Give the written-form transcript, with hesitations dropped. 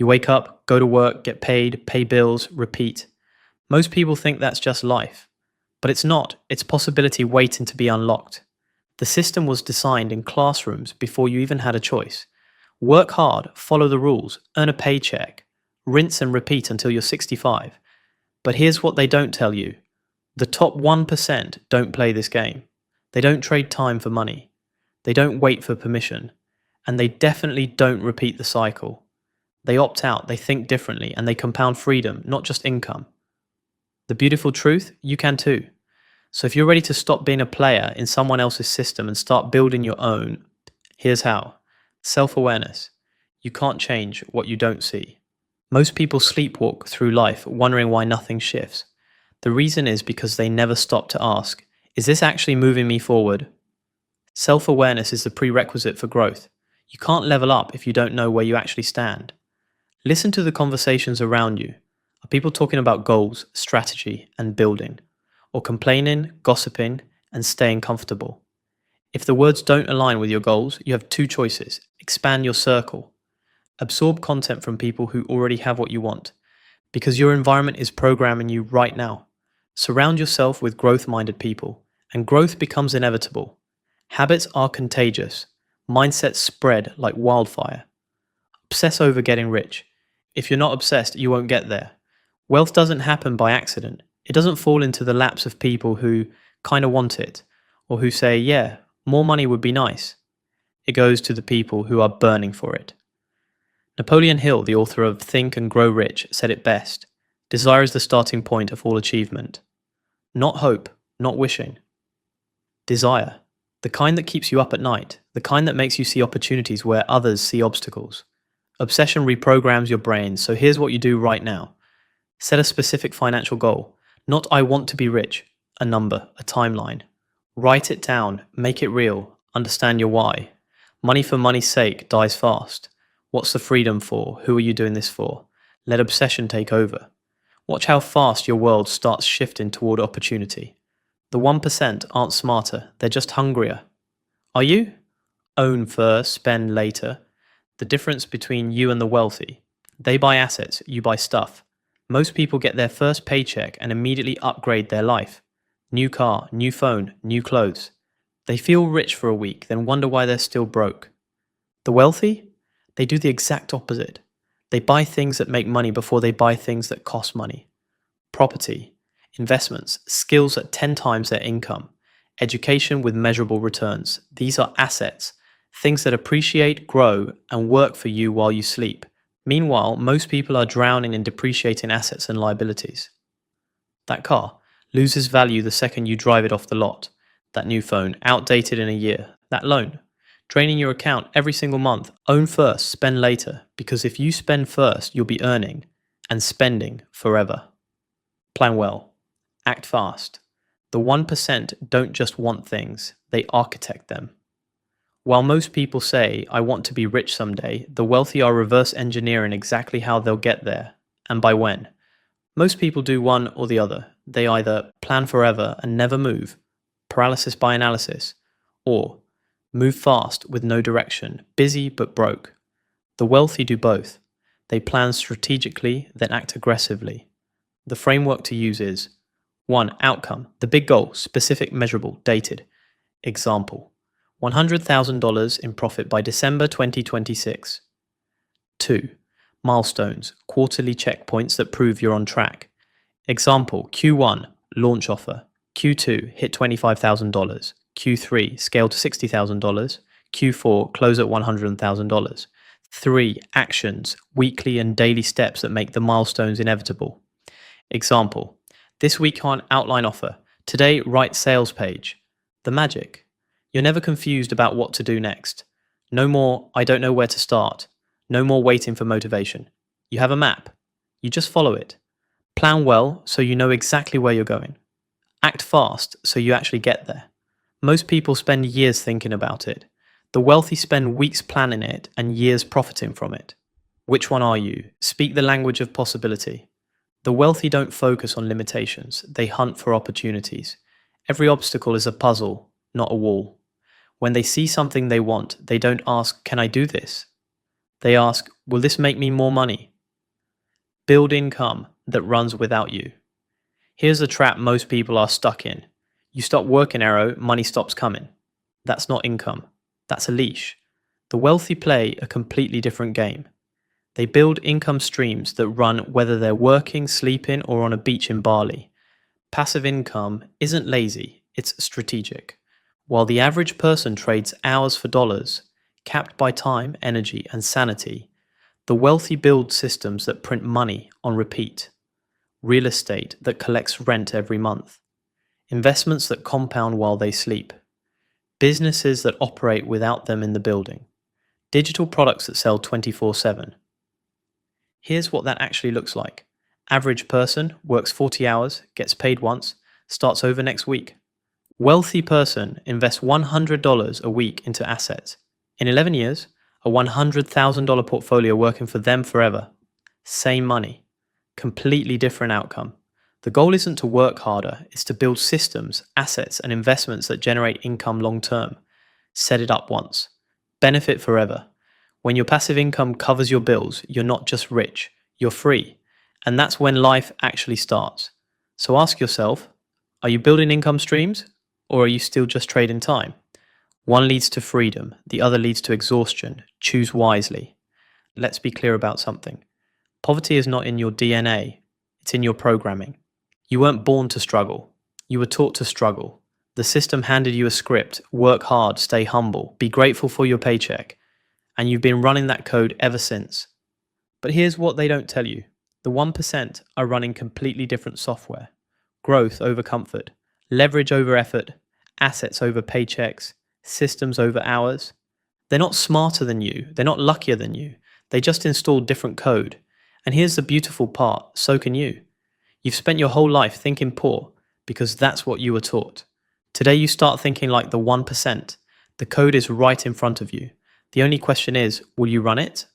You wake up, go to work, get paid, pay bills, repeat. Most people think that's just life. But it's not. It's possibility waiting to be unlocked. The system was designed in classrooms before you even had a choice. Work hard, follow the rules, earn a paycheck, rinse and repeat until you're 65. But here's what they don't tell you. The top 1% don't play this game. They don't trade time for money. They don't wait for permission. And they definitely don't repeat the cycle. They opt out, they think differently, and they compound freedom, not just income. The beautiful truth, you can too. So if you're ready to stop being a player in someone else's system and start building your own, here's how. Self-awareness. You can't change what you don't see. Most people sleepwalk through life wondering why nothing shifts. The reason is because they never stop to ask, is this actually moving me forward? Self-awareness is the prerequisite for growth. You can't level up if you don't know where you actually stand. Listen to the conversations around you. Are people talking about goals, strategy, and building? Or complaining, gossiping, and staying comfortable? If the words don't align with your goals, you have two choices. Expand your circle. Absorb content from people who already have what you want, because your environment is programming you right now. Surround yourself with growth-minded people, and growth becomes inevitable. Habits are contagious. Mindsets spread like wildfire. Obsess over getting rich. If you're not obsessed, you won't get there. Wealth doesn't happen by accident. It doesn't fall into the laps of people who kind of want it, or who say, yeah, more money would be nice. It goes to the people who are burning for it. Napoleon Hill, the author of Think and Grow Rich, said it best. Desire is the starting point of all achievement. Not hope, not wishing. Desire. The kind that keeps you up at night. The kind that makes you see opportunities where others see obstacles. Obsession reprograms your brain, so here's what you do right now. Set a specific financial goal. Not I want to be rich, a number, a timeline. Write it down, make it real, understand your why. Money for money's sake dies fast. What's the freedom for? Who are you doing this for? Let obsession take over. Watch how fast your world starts shifting toward opportunity. The 1% aren't smarter, they're just hungrier. Are you? Own first, spend later. The difference between you and the wealthy. They buy assets, you buy stuff. Most people get their first paycheck and immediately upgrade their life. New car, new phone, new clothes. They feel rich for a week, then wonder why they're still broke. The wealthy? They do the exact opposite. They buy things that make money before they buy things that cost money. Property, investments, skills at 10 times their income, education with measurable returns. These are assets, things that appreciate, grow, and work for you while you sleep. Meanwhile, most people are drowning in depreciating assets and liabilities. That car loses value the second you drive it off the lot. That new phone, outdated in a year. That loan, draining your account every single month. Own first, spend later, because if you spend first, you'll be earning and spending forever. Plan well. Act fast. The 1% don't just want things, they architect them. While most people say, I want to be rich someday, the wealthy are reverse engineering exactly how they'll get there, and by when. Most people do one or the other. They either plan forever and never move, paralysis by analysis, or move fast with no direction, busy but broke. The wealthy do both. They plan strategically, then act aggressively. The framework to use is 1. Outcome. The big goal, specific, measurable, dated. Example. $100,000 in profit by December 2026. 2. Milestones, quarterly checkpoints that prove you're on track. Example, Q1, launch offer. Q2, hit $25,000. Q3, scale to $60,000. Q4, close at $100,000. 3. Actions, weekly and daily steps that make the milestones inevitable. Example, this week on outline offer. Today, write sales page. The magic. You're never confused about what to do next. No more, I don't know where to start. No more waiting for motivation. You have a map. You just follow it. Plan well so you know exactly where you're going. Act fast so you actually get there. Most people spend years thinking about it. The wealthy spend weeks planning it and years profiting from it. Which one are you? Speak the language of possibility. The wealthy don't focus on limitations. They hunt for opportunities. Every obstacle is a puzzle, not a wall. When they see something they want, they don't ask, can I do this? They ask, will this make me more money? Build income that runs without you. Here's a trap most people are stuck in. You stop working arrow, money stops coming. That's not income. That's a leash. The wealthy play a completely different game. They build income streams that run whether they're working, sleeping, or on a beach in Bali. Passive income isn't lazy, it's strategic. While the average person trades hours for dollars, capped by time, energy, and sanity, the wealthy build systems that print money on repeat. Real estate that collects rent every month. Investments that compound while they sleep. Businesses that operate without them in the building. Digital products that sell 24/7. Here's what that actually looks like. Average person works 40 hours, gets paid once, starts over next week. Wealthy person invests $100 a week into assets. In 11 years, a $100,000 portfolio working for them forever. Same money. Completely different outcome. The goal isn't to work harder, it's to build systems, assets, and investments that generate income long term. Set it up once. Benefit forever. When your passive income covers your bills, you're not just rich, you're free. And that's when life actually starts. So ask yourself, are you building income streams or are you still just trading time? One leads to freedom, the other leads to exhaustion. Choose wisely. Let's be clear about something. Poverty is not in your DNA, it's in your programming. You weren't born to struggle, you were taught to struggle. The system handed you a script: work hard, stay humble, be grateful for your paycheck. And you've been running that code ever since. But here's what they don't tell you. The 1% are running completely different software. Growth over comfort, leverage over effort, assets over paychecks, systems over hours. They're not smarter than you, they're not luckier than you. They just installed different code. And here's the beautiful part, so can you. You've spent your whole life thinking poor because that's what you were taught. Today you start thinking like the 1%. The code is right in front of you. The only question is, will you run it